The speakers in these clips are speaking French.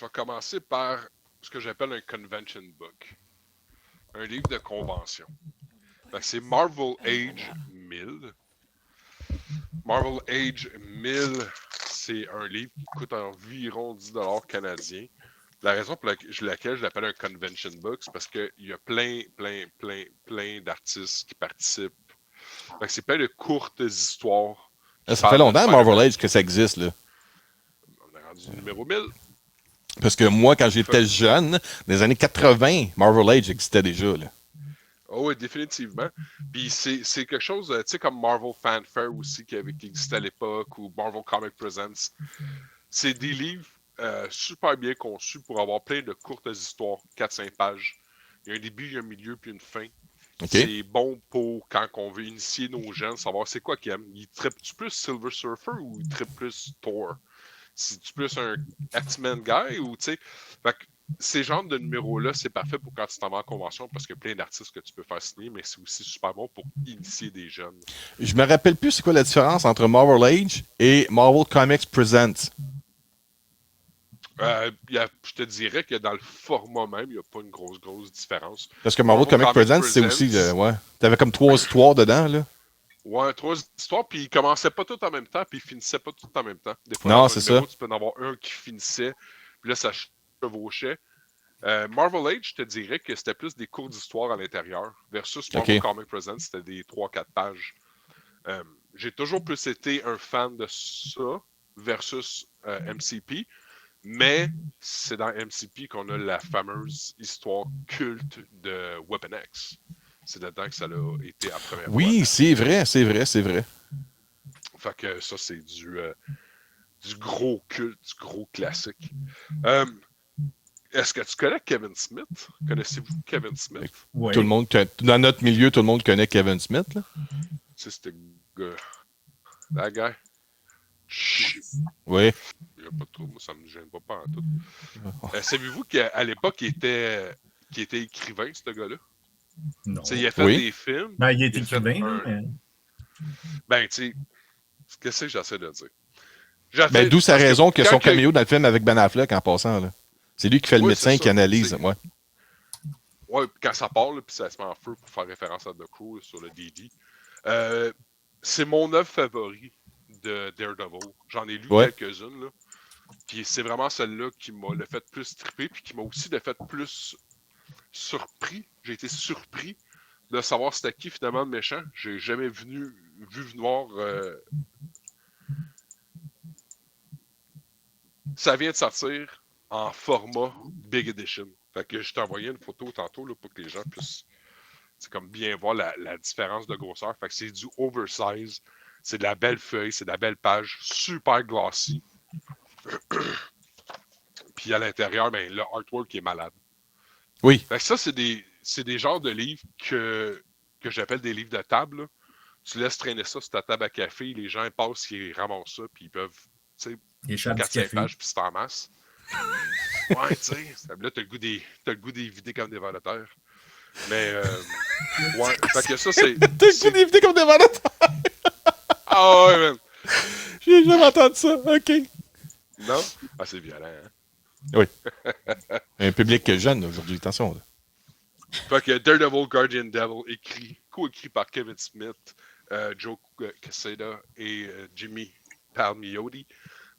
Je vais commencer par ce que j'appelle un convention book. Un livre de convention. C'est Marvel Age 1000. Marvel Age 1000, c'est un livre qui coûte environ 10$ canadiens. La raison pour laquelle je l'appelle un convention book, c'est parce qu'il y a plein d'artistes qui participent. C'est plein de courtes histoires. Ça fait longtemps, Marvel Age, que ça existe, là. On est rendu numéro 1000. Parce que moi, quand j'étais jeune, dans les années 80, Marvel Age existait déjà, là. Oh oui, définitivement. Puis c'est quelque chose, tu sais, comme Marvel Fanfare aussi, qui existait à l'époque, ou Marvel Comic Presents. C'est des livres super bien conçus pour avoir plein de courtes histoires, 4-5 pages. Il y a un début, il y a un milieu, puis une fin. Okay. C'est bon pour quand on veut initier nos jeunes, savoir c'est quoi qu'ils aiment. Ils trippent-tu plus Silver Surfer ou ils trippent plus Thor? C'est-tu plus un X-Men guy ou tu sais? Fait que ces genres de numéros-là, c'est parfait pour quand tu t'en vas en convention parce qu'il y a plein d'artistes que tu peux faire signer, mais c'est aussi super bon pour initier des jeunes. Je me rappelle plus c'est quoi la différence entre Marvel Age et Marvel Comics Presents. Je te dirais que dans le format même, il n'y a pas une grosse différence. Parce que Marvel Comics Presents, c'est aussi... ouais. T'avais comme 3 histoires dedans, là. Ouais, 3 histoires, puis ils commençaient pas toutes en même temps, puis ils finissaient pas toutes en même temps. Des fois, non, c'est ça. Tu peux en avoir un qui finissait, puis là, ça chevauchait. Marvel Age, je te dirais que c'était plus des courtes histoires à l'intérieur, versus Marvel Comic Presents, c'était des 3-4 pages. J'ai toujours plus été un fan de ça, versus MCP, mais c'est dans MCP qu'on a la fameuse histoire culte de Weapon X. C'est là-dedans que ça a été la première fois. Oui, c'est vrai. Fait que ça, c'est du gros culte, du gros classique. Est-ce que tu connais Kevin Smith? Connaissez-vous Kevin Smith? Oui. Tout le monde, dans notre milieu, tout le monde connaît Kevin Smith, là. C'est ce gars. That guy. Oui. Il n'y a pas trop, moi, ça me gêne pas en tout. Savez-vous qu'à l'époque, il était écrivain, ce gars-là? Non. Il a fait des films. Ben, il est écrivain. Ben, tu sais, qu'est-ce que j'essaie de dire? Ben, d'où sa raison que son caméo dans le film avec Ben Affleck en passant, là. C'est lui qui fait le médecin qui analyse. Ouais. Ouais, quand ça parle, puis ça se met en feu pour faire référence à The Crow sur le DD. C'est mon œuvre favori de Daredevil. J'en ai lu quelques-unes, là. Puis c'est vraiment celle-là qui m'a le fait plus triper, puis qui m'a aussi le fait plus surpris. J'ai été surpris de savoir c'était qui finalement le méchant. J'ai jamais vu voir. Ça vient de sortir en format Big Edition. Fait que je t'ai envoyé une photo tantôt là, pour que les gens puissent comme bien voir la différence de grosseur. Fait que c'est du oversize. C'est de la belle feuille, c'est de la belle page, super glossy. Puis à l'intérieur, ben, le artwork est malade. Oui. Fait que ça, c'est des genres de livres que j'appelle des livres de table. Là. Tu laisses traîner ça sur ta table à café, les gens passent, ils ramassent ça, puis ils peuvent, tu sais, 4-5 pages, puis c'est en masse. Ouais, tu sais, là, t'as le goût des vider comme des vers de terre. Mais, ouais, fait que ça, c'est... T'as le goût des vider comme des vers de terre! Ah ouais, man! J'ai jamais entendu ça, ok. Non? Ah, c'est violent, hein? Oui. Un public jeune aujourd'hui, attention. Là. Fait que Daredevil, Guardian Devil, co-écrit par Kevin Smith, Joe Quesada et Jimmy Palmiotti.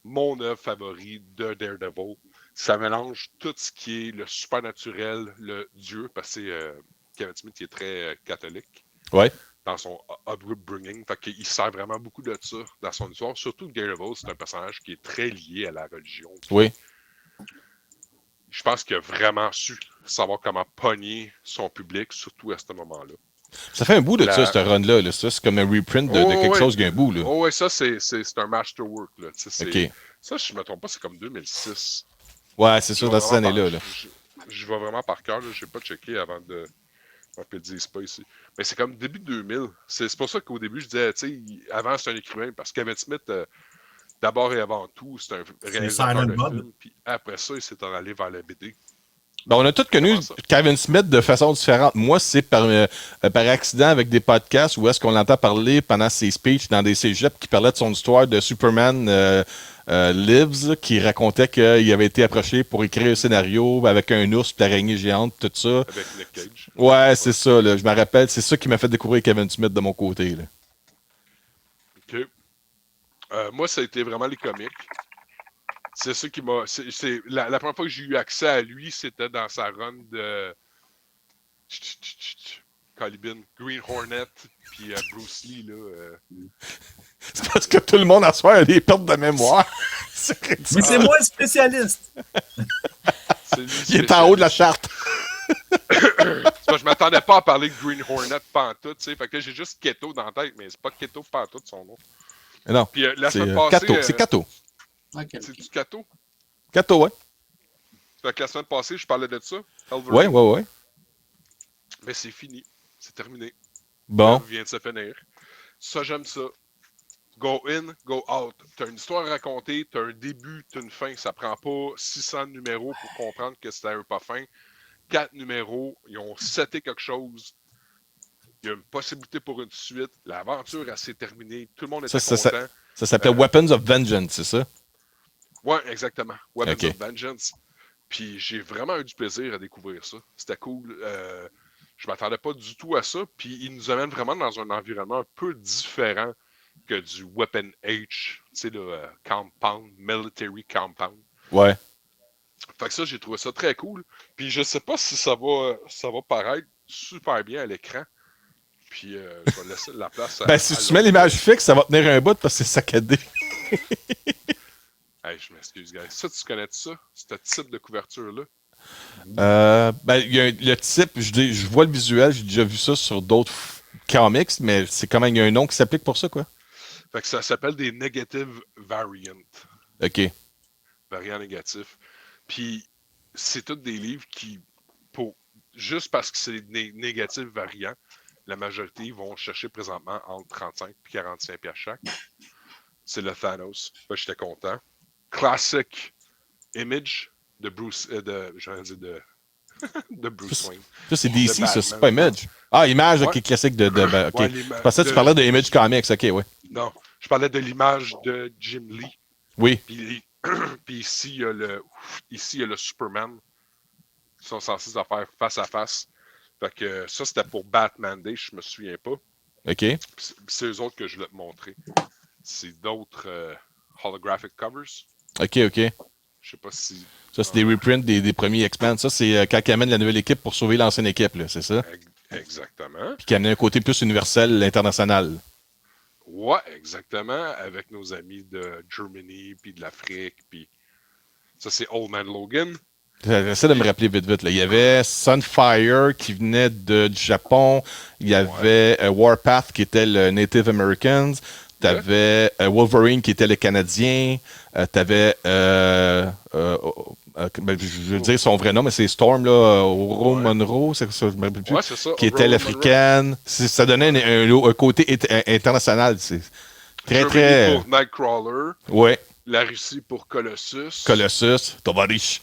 Mon œuvre favori de Daredevil. Ça mélange tout ce qui est le supernaturel, le Dieu, parce que Kevin Smith il est très catholique. Ouais. Dans son upbringing. Fait qu'il sert vraiment beaucoup de ça dans son histoire. Surtout que Daredevil, c'est un personnage qui est très lié à la religion. Oui. Je pense qu'il a vraiment su savoir comment pogner son public, surtout à ce moment-là. Ça fait un bout de ça, ce run-là. Là. Ça, c'est comme un reprint de quelque chose qui a un bout. Là. Oh, ouais, ça, c'est un masterwork. Là. OK. Ça, je ne me trompe pas, c'est comme 2006. Ouais, c'est ça, dans ces années-là. Là. Je vais vraiment par cœur. Je n'ai pas checké avant de... On peut dire pas ici. Mais c'est comme début 2000. C'est pour ça qu'au début, je disais, tu sais, avant, c'est un écrivain, parce que Kevin Smith... d'abord et avant tout, c'est un réalisateur de film, puis après ça, il s'est en allé vers la BD. Ben, on a tous connu Kevin Smith de façon différente. Moi, c'est par accident avec des podcasts où est-ce qu'on l'entend parler pendant ses speeches dans des cégeps qui parlaient de son histoire de Superman Lives qui racontait qu'il avait été approché pour écrire un scénario avec un ours, puis l'araignée géante, tout ça. Avec Nick Cage. Ouais, c'est ça, là. Je me rappelle, c'est ça qui m'a fait découvrir Kevin Smith de mon côté, là. OK. Moi, ça a été vraiment les comics. C'est ça qui m'a... La première fois que j'ai eu accès à lui, c'était dans sa run de... Calibin, Green Hornet, puis Bruce Lee, là. C'est parce que tout le monde a soir a des pertes de mémoire. Mais c'est moi le spécialiste. Lui, Il est en haut de la charte. Je m'attendais pas à parler de Green Hornet pantoute, tu sais. Fait que j'ai juste Keto dans la tête, mais c'est pas Keto pantoute son nom. Non, Puis la c'est semaine passée... Kato. C'est Kato. C'est du Kato? Kato, ouais. Fait que la semaine passée, je parlais de ça. Ouais, ouais, ouais. Mais c'est fini. C'est terminé. Bon. Ça vient de se finir. Ça, j'aime ça. Go in, go out. T'as une histoire à raconter, t'as un début, t'as une fin. Ça prend pas 600 numéros pour comprendre que c'était un pas fin. 4 numéros, ils ont seté quelque chose. Il y a une possibilité pour une suite. L'aventure, elle s'est terminée. Tout le monde était content. Ça s'appelait Weapons of Vengeance, c'est ça? Ouais, exactement. Weapons Ok. of Vengeance. Puis j'ai vraiment eu du plaisir à découvrir ça. C'était cool. Je m'attendais pas du tout à ça. Puis il nous amène vraiment dans un environnement un peu différent que du Weapon H, tu sais, le compound, military compound. Ouais. Fait que ça, j'ai trouvé ça très cool. Puis je sais pas si ça va paraître super bien à l'écran. Puis je vais laisser la place à... Ben, si tu mets l'image fixe, ça va tenir un bout parce que c'est saccadé. Hey, je m'excuse, gars. Ça, tu connais ça? Ce type de couverture-là? Ben, il y a le type, je vois le visuel, j'ai déjà vu ça sur d'autres comics, mais c'est quand même, il y a un nom qui s'applique pour ça, quoi. Fait que ça s'appelle des negative variants. OK. Variants négatifs. Puis, c'est tous des livres qui, juste parce que c'est des négatifs variants, la majorité vont chercher présentement entre 35 et 45 piastres chaque. C'est le Thanos. Fait que j'étais content. Classic Image de Bruce, de Bruce Wayne. Ça, c'est DC, ça, Batman. c'est pas Image. Ah, Image, Ouais. OK, classique de OK. Ouais, Je pensais que tu parlais de Image Comics, OK, ouais. Non, je parlais de l'image de Jim Lee. Oui. Puis, puis ici, il y a le Superman. Ils sont censés en faire face à face. Fait que ça, c'était pour Batman Day, je me souviens pas. OK. Puis c'est eux autres que je voulais te montrer. C'est d'autres holographic covers. OK, OK. Je sais pas si... Ça, c'est des reprints des premiers X-Men. Ça, c'est quand ils amènent la nouvelle équipe pour sauver l'ancienne équipe, là, c'est ça? Exactement. Puis qui amène un côté plus universel, international. Ouais, exactement. Avec nos amis de Germany, puis de l'Afrique, puis... Ça, c'est Old Man Logan. J'essaie de me rappeler vite, vite. Là. Il y avait Sunfire qui venait du Japon. Il y avait Warpath qui était le Native Americans. T'avais Wolverine qui était le Canadien. T'avais... ben, je veux dire son vrai nom, mais c'est Storm, là, Oro Monroe, c'est ça, je me rappelle plus. Ouais, c'est ça. Qui était l'Africaine. Ça donnait un côté international. C'est très, Germany très... pour Nightcrawler. Ouais. La Russie pour Colossus. Colossus, Tovarish.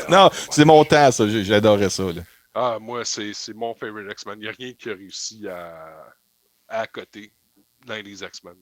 Non, c'est mon temps, ça. J'adorais ça. Là. Ah, moi, c'est mon favorite X-Men. Il n'y a rien qui a réussi à côté dans les X-Men.